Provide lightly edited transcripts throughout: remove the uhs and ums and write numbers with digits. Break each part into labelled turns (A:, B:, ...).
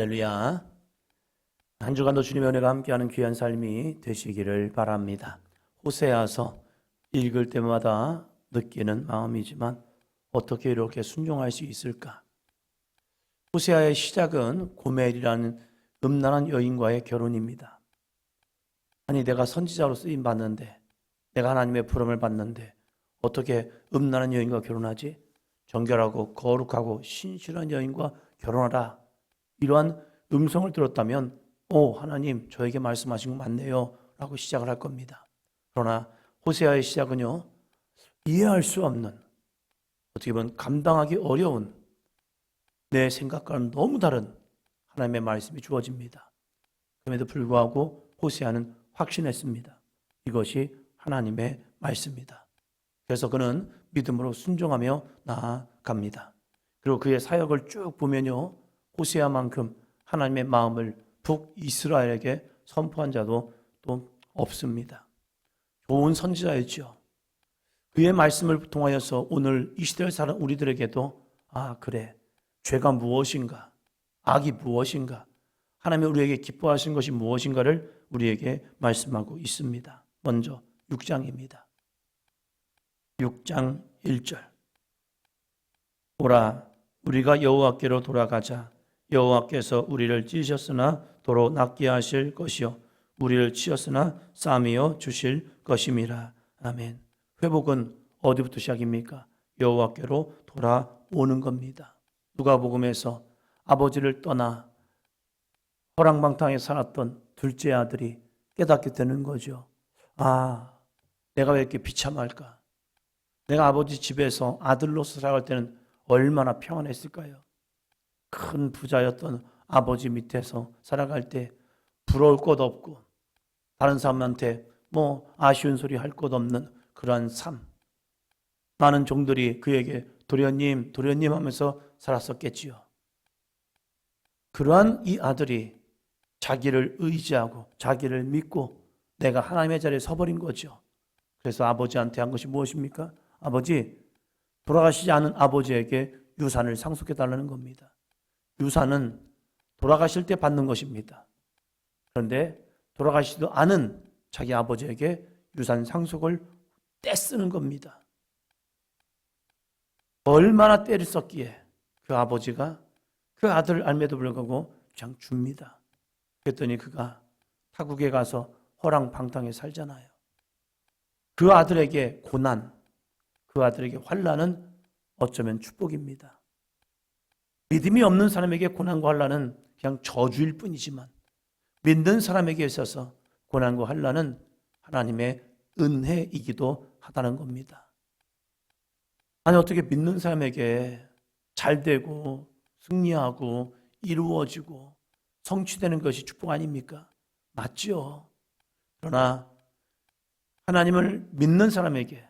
A: 할렐루야. 한 주간도 주님의 은혜가 함께하는 귀한 삶이 되시기를 바랍니다. 호세아서 읽을 때마다 느끼는 마음이지만 어떻게 이렇게 순종할 수 있을까? 호세아의 시작은 고멜이라는 음란한 여인과의 결혼입니다. 아니, 내가 선지자로 쓰임 받는데, 내가 하나님의 부름을 받는데 어떻게 음란한 여인과 결혼하지? 정결하고 거룩하고 신실한 여인과 결혼하라. 이러한 음성을 들었다면 하나님 저에게 말씀하신 거 맞네요 라고 시작을 할 겁니다. 그러나 호세아의 시작은요, 이해할 수 없는, 어떻게 보면 감당하기 어려운, 내 생각과는 너무 다른 하나님의 말씀이 주어집니다. 그럼에도 불구하고 호세아는 확신했습니다. 이것이 하나님의 말씀이다. 그래서 그는 믿음으로 순종하며 나아갑니다. 그리고 그의 사역을 쭉 보면요, 호세아만큼 하나님의 마음을 북이스라엘에게 선포한 자도 또 없습니다. 좋은 선지자였죠. 그의 말씀을 통하여서 오늘 이 시대를 사는 우리들에게도 그래, 죄가 무엇인가, 악이 무엇인가, 하나님이 우리에게 기뻐하신 것이 무엇인가를 우리에게 말씀하고 있습니다. 먼저 6장입니다. 6장 1절. 오라, 우리가 여호와께로 돌아가자. 여호와께서 우리를 찢으셨으나 도로 낫게 하실 것이요 우리를 치셨으나 싸매어 주실 것임이라. 아멘. 회복은 어디부터 시작입니까? 여호와께로 돌아오는 겁니다. 누가복음에서 아버지를 떠나 허랑방탕에 살았던 둘째 아들이 깨닫게 되는 거죠. 내가 왜 이렇게 비참할까? 내가 아버지 집에서 아들로서 살아갈 때는 얼마나 평안했을까요? 큰 부자였던 아버지 밑에서 살아갈 때 부러울 것 없고 다른 사람한테 아쉬운 소리 할 것 없는 그러한 삶. 많은 종들이 그에게 도련님 하면서 살았었겠지요. 그러한 이 아들이 자기를 의지하고 자기를 믿고 내가 하나님의 자리에 서버린 거죠. 그래서 아버지한테 한 것이 무엇입니까? 아버지, 돌아가시지 않은 아버지에게 유산을 상속해 달라는 겁니다. 유산은 돌아가실 때 받는 것입니다. 그런데 돌아가시지도 않은 자기 아버지에게 유산 상속을 떼쓰는 겁니다. 얼마나 떼를 썼기에 그 아버지가 그 아들을 알매도 불구하고 그냥 줍니다. 그랬더니 그가 타국에 가서 허랑방탕에 살잖아요. 그 아들에게 고난, 그 아들에게 환난은 어쩌면 축복입니다. 믿음이 없는 사람에게 고난과 환난은 그냥 저주일 뿐이지만 믿는 사람에게 있어서 고난과 환난은 하나님의 은혜이기도 하다는 겁니다. 아니, 어떻게 믿는 사람에게 잘 되고 승리하고 이루어지고 성취되는 것이 축복 아닙니까? 맞죠. 그러나 하나님을 믿는 사람에게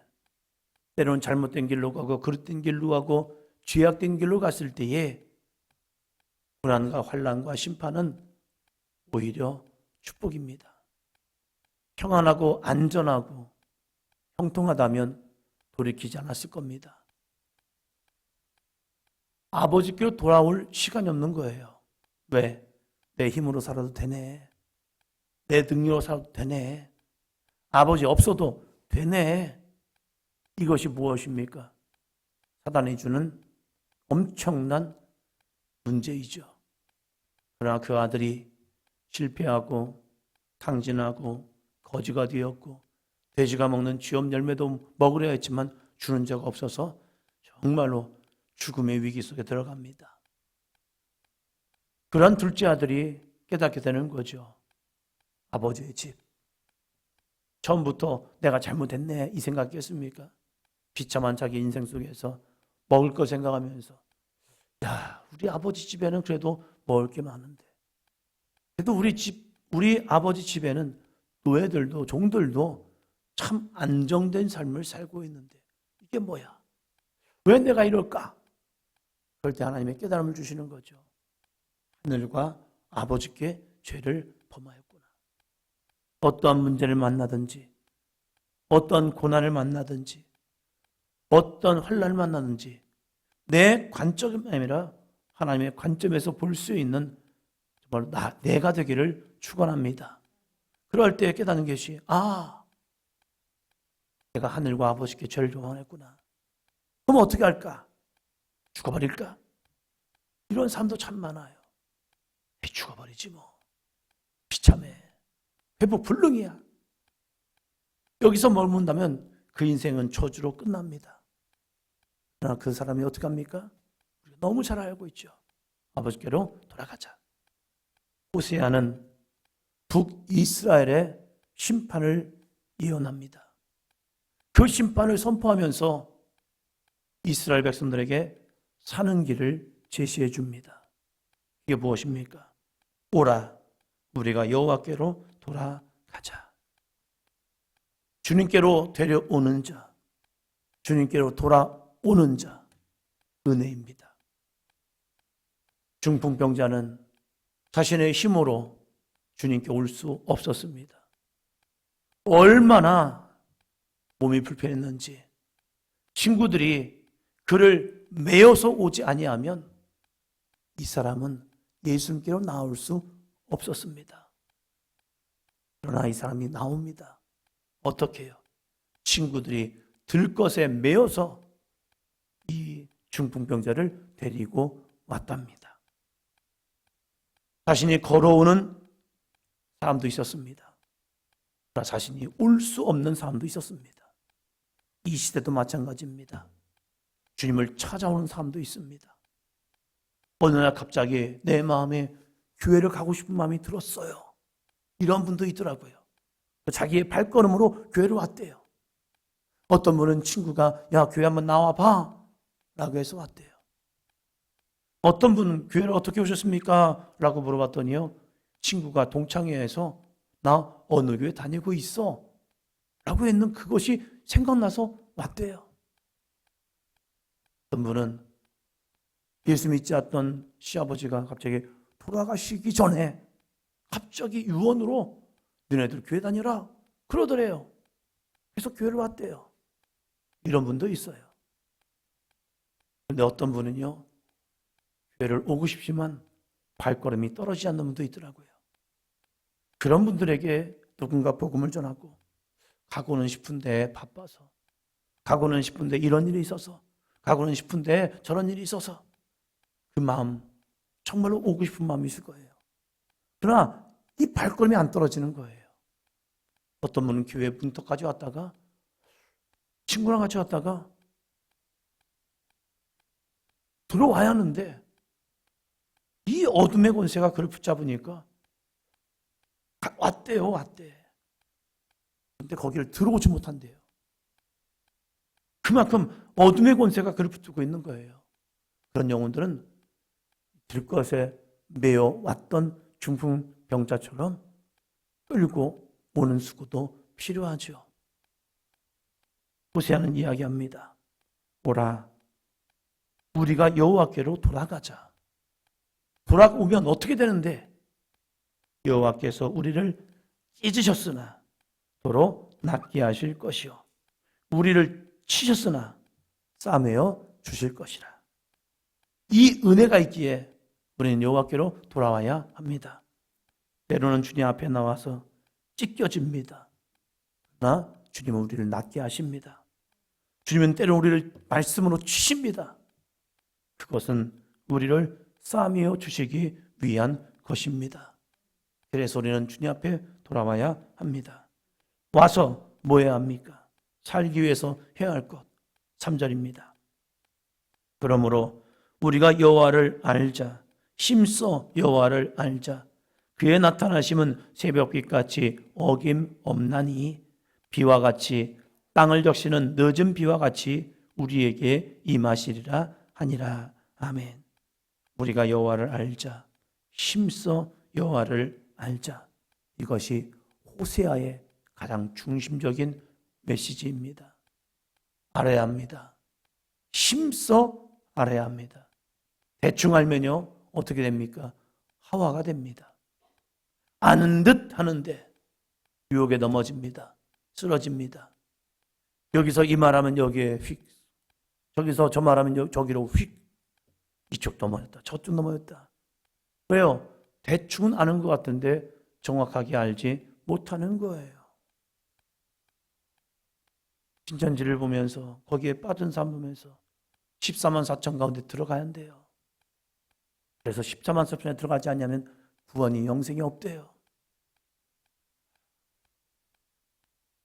A: 때로는 잘못된 길로 가고 그릇된 길로 가고 죄악된 길로 갔을 때에 고난과 환난과 심판은 오히려 축복입니다. 평안하고 안전하고 형통하다면 돌이키지 않았을 겁니다. 아버지께로 돌아올 시간이 없는 거예요. 왜? 내 힘으로 살아도 되네. 내 능력으로 살아도 되네. 아버지 없어도 되네. 이것이 무엇입니까? 사단이 주는 엄청난 문제이죠. 그러나 그 아들이 실패하고 탕진하고 거지가 되었고 돼지가 먹는 쥐엄 열매도 먹으려 했지만 주는 자가 없어서 정말로 죽음의 위기 속에 들어갑니다. 그런 둘째 아들이 깨닫게 되는 거죠. 아버지의 집. 처음부터 내가 잘못했네 이 생각이었습니까? 비참한 자기 인생 속에서 먹을 거 생각하면서 우리 아버지 집에는 그래도 먹을 게 많은데 그래도 우리 아버지 집에는 노예들도 종들도 참 안정된 삶을 살고 있는데 이게 뭐야? 왜 내가 이럴까? 그럴 때 하나님의 깨달음을 주시는 거죠. 하늘과 아버지께 죄를 범하였구나. 어떠한 문제를 만나든지 어떤 고난을 만나든지 어떤 환난을 만나든지 내 관점이 아니라 하나님의 관점에서 볼 수 있는 정말 내가 되기를 축원합니다. 그럴 때 깨닫는 것이 내가 하늘과 아버지께 죄를 범했구나. 그럼 어떻게 할까? 죽어버릴까? 이런 사람도 참 많아요. 죽어버리지 뭐. 비참해. 회복 불능이야. 여기서 머문다면 그 인생은 저주로 끝납니다. 그러나 그 사람이 어떻게 합니까? 우리가 너무 잘 알고 있죠. 아버지께로 돌아가자. 호세아는 북이스라엘의 심판을 예언합니다. 그 심판을 선포하면서 이스라엘 백성들에게 사는 길을 제시해 줍니다. 이게 무엇입니까? 오라, 우리가 여호와께로 돌아가자. 주님께로 데려오는 자, 주님께로 돌아오는 자, 은혜입니다. 중풍병자는 자신의 힘으로 주님께 올 수 없었습니다. 얼마나 몸이 불편했는지 친구들이 그를 메어서 오지 아니하면 이 사람은 예수님께로 나올 수 없었습니다. 그러나 이 사람이 나옵니다. 어떻게 해요? 친구들이 들것에 메어서 이 중풍병자를 데리고 왔답니다. 자신이 걸어오는 사람도 있었습니다. 그러나 자신이 올 수 없는 사람도 있었습니다. 이 시대도 마찬가지입니다. 주님을 찾아오는 사람도 있습니다. 어느 날 갑자기 내 마음에 교회를 가고 싶은 마음이 들었어요. 이런 분도 있더라고요. 자기의 발걸음으로 교회를 왔대요. 어떤 분은 친구가 야 교회 한번 나와봐 라고 해서 왔대요. 어떤 분은 교회를 어떻게 오셨습니까? 라고 물어봤더니요. 친구가 동창회에서 나 어느 교회 다니고 있어 라고 했는 그것이 생각나서 왔대요. 어떤 분은 예수 믿지 않던 시아버지가 갑자기 돌아가시기 전에 갑자기 유언으로 너네들 교회 다니라 그러더래요. 그래서 교회를 왔대요. 이런 분도 있어요. 그런데 어떤 분은요. 교회를 오고 싶지만 발걸음이 떨어지지 않는 분도 있더라고요. 그런 분들에게 누군가 복음을 전하고 가고는 싶은데 바빠서 가고는 싶은데 이런 일이 있어서 가고는 싶은데 저런 일이 있어서 그 마음 정말로 오고 싶은 마음이 있을 거예요. 그러나 이 발걸음이 안 떨어지는 거예요. 어떤 분은 교회 문턱까지 왔다가 친구랑 같이 왔다가 들어와야 하는데 이 어둠의 권세가 그를 붙잡으니까 왔대. 근데 거기를 들어오지 못한대요. 그만큼 어둠의 권세가 그를 붙들고 있는 거예요. 그런 영혼들은 들것에 매어 왔던 중풍병자처럼 끌고 오는 수고도 필요하죠. 호세아는 이야기합니다. 오라, 우리가 여호와께로 돌아가자. 돌아오면 어떻게 되는데? 여호와께서 우리를 찢으셨으나 도로 낫게 하실 것이요 우리를 치셨으나 싸매어 주실 것이라. 이 은혜가 있기에 우리는 여호와께로 돌아와야 합니다. 때로는 주님 앞에 나와서 찢겨집니다. 그러나 주님은 우리를 낫게 하십니다. 주님은 때로 우리를 말씀으로 치십니다. 그것은 우리를 싸매어 주시기 위한 것입니다. 그래서 우리는 주님 앞에 돌아와야 합니다. 와서 뭐 해야 합니까? 살기 위해서 해야 할 것. 3절입니다. 그러므로 우리가 여호와를 알자. 힘써 여호와를 알자. 그의 나타나심은 새벽빛같이 어김없나니 비와 같이 땅을 적시는 늦은 비와 같이 우리에게 임하시리라 하니라. 아멘. 우리가 여호와를 알자. 힘써 여호와를 알자. 이것이 호세아의 가장 중심적인 메시지입니다. 알아야 합니다. 힘써 알아야 합니다. 대충 알면요 어떻게 됩니까? 하와가 됩니다. 아는 듯 하는데 유혹에 넘어집니다. 쓰러집니다. 여기서 이 말하면 여기에 휙, 저기서 저 말하면 저기로 휙, 이쪽 넘어졌다 저쪽 넘어졌다. 왜요? 대충은 아는 것 같은데 정확하게 알지 못하는 거예요. 신천지를 보면서 거기에 빠진 사람 보면서 14만 4천 가운데 들어가야 한대요. 그래서 14만 4천에 들어가지 않냐면 구원이 영생이 없대요.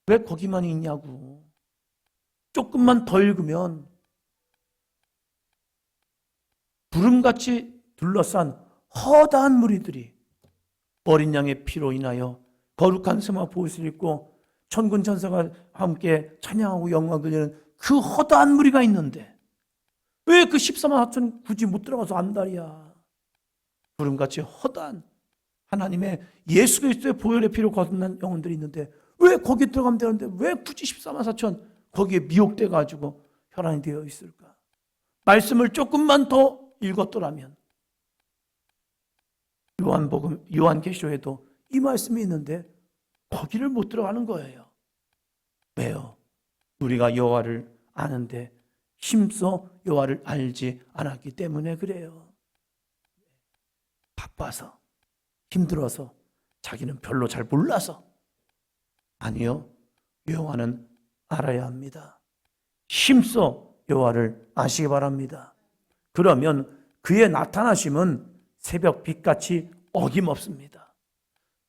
A: 왜 거기만 있냐고. 조금만 더 읽으면 구름같이 둘러싼 허다한 무리들이 어린 양의 피로 인하여 거룩한 세마포 옷을 입고 천군 천사가 함께 찬양하고 영광 돌리는 그 허다한 무리가 있는데 왜 그 14만 4천 굳이 못 들어가서 안달이야. 구름같이 허다한 하나님의 예수 그리스도의 보혈의 피로 거듭난 영혼들이 있는데 왜 거기 들어가면 되는데 왜 굳이 14만 4천 거기에 미혹돼 가지고 혈안이 되어 있을까? 말씀을 조금만 더 읽었더라면 요한계시록에도 이 말씀이 있는데 거기를 못 들어가는 거예요. 왜요? 우리가 여호와를 아는데 힘써 여호와를 알지 않았기 때문에 그래요. 바빠서 힘들어서 자기는 별로 잘 몰라서. 아니요, 여호와는 알아야 합니다. 힘써 여호와를 아시기 바랍니다. 그러면 그의 나타나심은 새벽 빛같이 어김없습니다.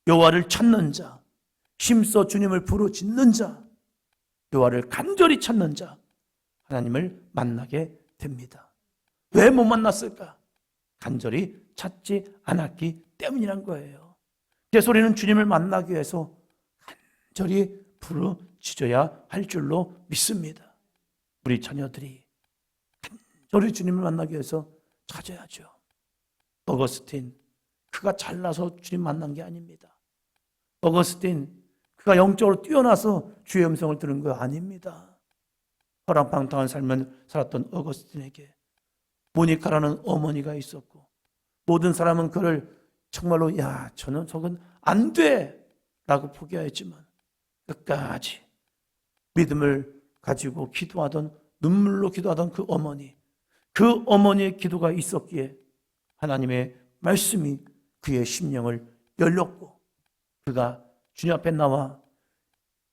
A: 여호와를 찾는 자, 힘써 주님을 부르짖는 자, 여호와를 간절히 찾는 자, 하나님을 만나게 됩니다. 왜 못 만났을까? 간절히 찾지 않았기 때문이란 거예요. 제 소리는 주님을 만나기 위해서 간절히 부르짖어야 할 줄로 믿습니다. 우리 자녀들이 간절히 주님을 만나기 위해서 찾아야죠. 어거스틴, 그가 잘나서 주님 만난 게 아닙니다. 어거스틴, 그가 영적으로 뛰어나서 주의 음성을 들은 거 아닙니다. 허랑방탕한 삶을 살았던 어거스틴에게 모니카라는 어머니가 있었고 모든 사람은 그를 정말로 야, 저건 안 돼! 라고 포기하였지만 끝까지 믿음을 가지고 기도하던, 눈물로 기도하던 그 어머니의 기도가 있었기에 하나님의 말씀이 그의 심령을 열렸고 그가 주님 앞에 나와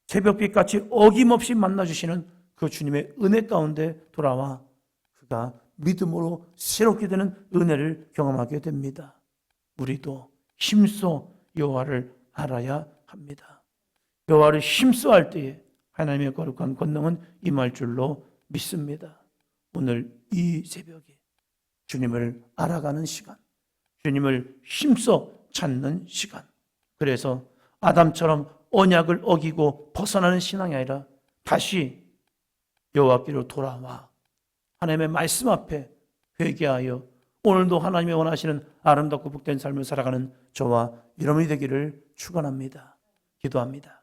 A: 새벽빛같이 어김없이 만나주시는 그 주님의 은혜 가운데 돌아와 그가 믿음으로 새롭게 되는 은혜를 경험하게 됩니다. 우리도 힘써 여호와를 알아야 합니다. 여호와를 힘써 할 때에 하나님의 거룩한 권능은 임할 줄로 믿습니다. 오늘 이 새벽에 주님을 알아가는 시간, 주님을 힘써 찾는 시간. 그래서 아담처럼 언약을 어기고 벗어나는 신앙이 아니라 다시 여호와께로 돌아와 하나님의 말씀 앞에 회개하여 오늘도 하나님이 원하시는 아름답고 복된 삶을 살아가는 저와 여러분이 되기를 축원합니다. 기도합니다.